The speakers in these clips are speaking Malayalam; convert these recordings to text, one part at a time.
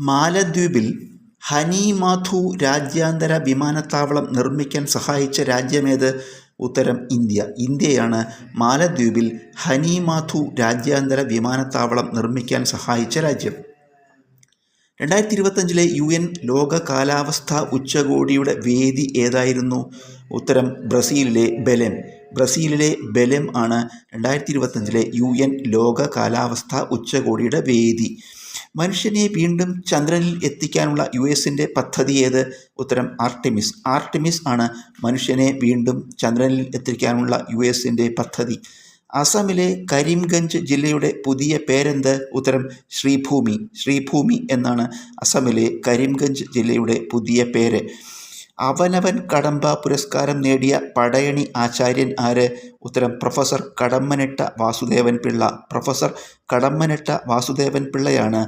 മാലദ്വീപിൽ ഹനിമാഥു രാജ്യാന്തര വിമാനത്താവളം നിർമ്മിക്കാൻ സഹായിച്ച രാജ്യമേത്? ഉത്തരം ഇന്ത്യ. ഇന്ത്യയാണ് മാലദ്വീപിൽ ഹനിമാഥു രാജ്യാന്തര വിമാനത്താവളം നിർമ്മിക്കാൻ സഹായിച്ച രാജ്യം. 2025 UN ലോക കാലാവസ്ഥാ ഉച്ചകോടിയുടെ വേദി ഏതായിരുന്നു? ഉത്തരം ബ്രസീലിലെ ബെലെം. ബ്രസീലിലെ ബെലെം ആണ് 2025 UN ലോക കാലാവസ്ഥാ ഉച്ചകോടിയുടെ വേദി. മനുഷ്യനെ വീണ്ടും ചന്ദ്രനിൽ എത്തിക്കാനുള്ള US-ൻ്റെ പദ്ധതി ഏത്? ഉത്തരം ആർട്ടിമിസ്. ആർട്ടിമിസ് ആണ് മനുഷ്യനെ വീണ്ടും ചന്ദ്രനിൽ എത്തിക്കാനുള്ള US-ൻ്റെ പദ്ധതി. അസമിലെ കരീംഗഞ്ച് ജില്ലയുടെ പുതിയ പേരെന്ത്? ഉത്തരം ശ്രീഭൂമി. ശ്രീഭൂമി എന്നാണ് അസമിലെ കരീംഗഞ്ച് ജില്ലയുടെ പുതിയ പേര്. അവനവൻ കടമ്പ പുരസ്കാരം നേടിയ പടയണി ആചാര്യൻ ആര്? ഉത്തരം പ്രൊഫസർ കടമ്മനിട്ട വാസുദേവൻ പിള്ള. പ്രൊഫസർ കടമ്മനിട്ട വാസുദേവൻ പിള്ളയാണ്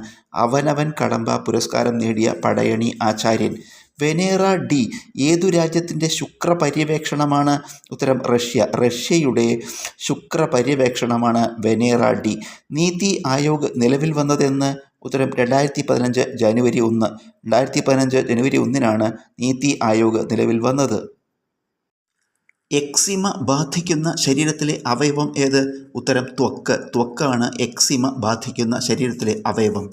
അവനവൻ കടമ്പ പുരസ്കാരം നേടിയ പടയണി ആചാര്യൻ. വെനേറ ഡി ഏതു രാജ്യത്തിൻ്റെ ശുക്രപര്യവേക്ഷണമാണ്? ഉത്തരം റഷ്യ. റഷ്യയുടെ ശുക്രപര്യവേക്ഷണമാണ് വെനേറ ഡി. നീതി ആയോഗ് നിലവിൽ വന്നതെന്ന്? ഉത്തരം 2015 ജനുവരി 1. 2015 ജനുവരി 1-നാണ് നീതി ആയോഗ് നിലവിൽ വന്നത്. എക്സിമ ബാധിക്കുന്ന ശരീരത്തിലെ അവയവം ഏത്? ഉത്തരം ത്വക്ക്. ത്വക്കാണ് എക്സിമ ബാധിക്കുന്ന ശരീരത്തിലെ അവയവം.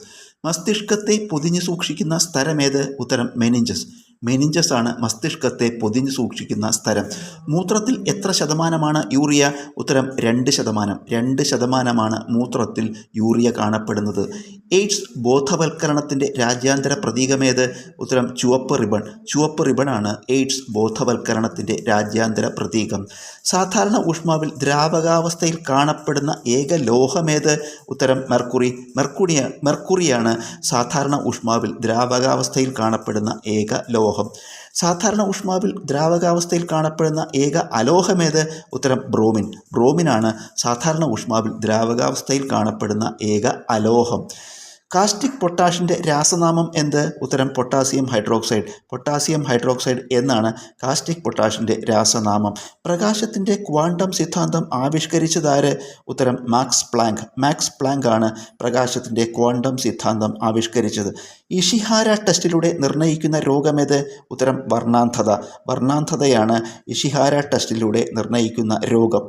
മസ്തിഷ്കത്തെ പൊതിഞ്ഞു സൂക്ഷിക്കുന്ന സ്ഥലമേത്? ഉത്തരം മെനിഞ്ചസ്. മെനിഞ്ചസ് ആണ് മസ്തിഷ്കത്തെ പൊതിഞ്ഞു സൂക്ഷിക്കുന്ന സ്ഥലം. മൂത്രത്തിൽ എത്ര ശതമാനമാണ് യൂറിയ? ഉത്തരം 2%. 2%-ആണ് മൂത്രത്തിൽ യൂറിയ കാണപ്പെടുന്നത്. എയ്ഡ്സ് ബോധവൽക്കരണത്തിൻ്റെ രാജ്യാന്തര പ്രതീകമേത്? ഉത്തരം ചുവപ്പ് റിബൺ. ചുവപ്പ് റിബണാണ് എയ്ഡ്സ് ബോധവൽക്കരണത്തിൻ്റെ രാജ്യാന്തര പ്രതീകം. സാധാരണ ഊഷ്മാവിൽ ദ്രാവകാവസ്ഥയിൽ കാണപ്പെടുന്ന ഏക ലോഹമേത്? ഉത്തരം മെർക്കുറി. മെർക്കുറിയാണ് സാധാരണ ഊഷ്മാവിൽ ദ്രാവകാവസ്ഥയിൽ കാണപ്പെടുന്ന ഏക ലോഹം. സാധാരണ ഊഷ്മാവിൽ ദ്രാവകാവസ്ഥയിൽ കാണപ്പെടുന്ന ഏക അലോഹമേത്? ഉത്തരം ബ്രോമിൻ. ബ്രോമിനാണ് സാധാരണ ഊഷ്മാവിൽ ദ്രാവകാവസ്ഥയിൽ കാണപ്പെടുന്ന ഏക അലോഹം. കാസ്റ്റിക് പൊട്ടാഷിൻ്റെ രാസനാമം എന്ത്? ഉത്തരം പൊട്ടാസ്യം ഹൈഡ്രോക്സൈഡ്. പൊട്ടാസ്യം ഹൈഡ്രോക്സൈഡ് എന്നാണ് കാസ്റ്റിക് പൊട്ടാഷിൻ്റെ രാസനാമം. പ്രകാശത്തിൻ്റെ ക്വാണ്ടം സിദ്ധാന്തം ആവിഷ്കരിച്ചതാര്? ഉത്തരം മാക്സ് പ്ലാങ്ക്. മാക്സ് പ്ലാങ്ക് ആണ് പ്രകാശത്തിൻ്റെ ക്വാണ്ടം സിദ്ധാന്തം ആവിഷ്കരിച്ചത്. ഇഷിഹാര ടെസ്റ്റിലൂടെ നിർണ്ണയിക്കുന്ന രോഗമേത്? ഉത്തരം വർണ്ണാന്ധത. വർണ്ണാന്ധതയാണ് ഇഷിഹാര ടെസ്റ്റിലൂടെ നിർണ്ണയിക്കുന്ന രോഗം.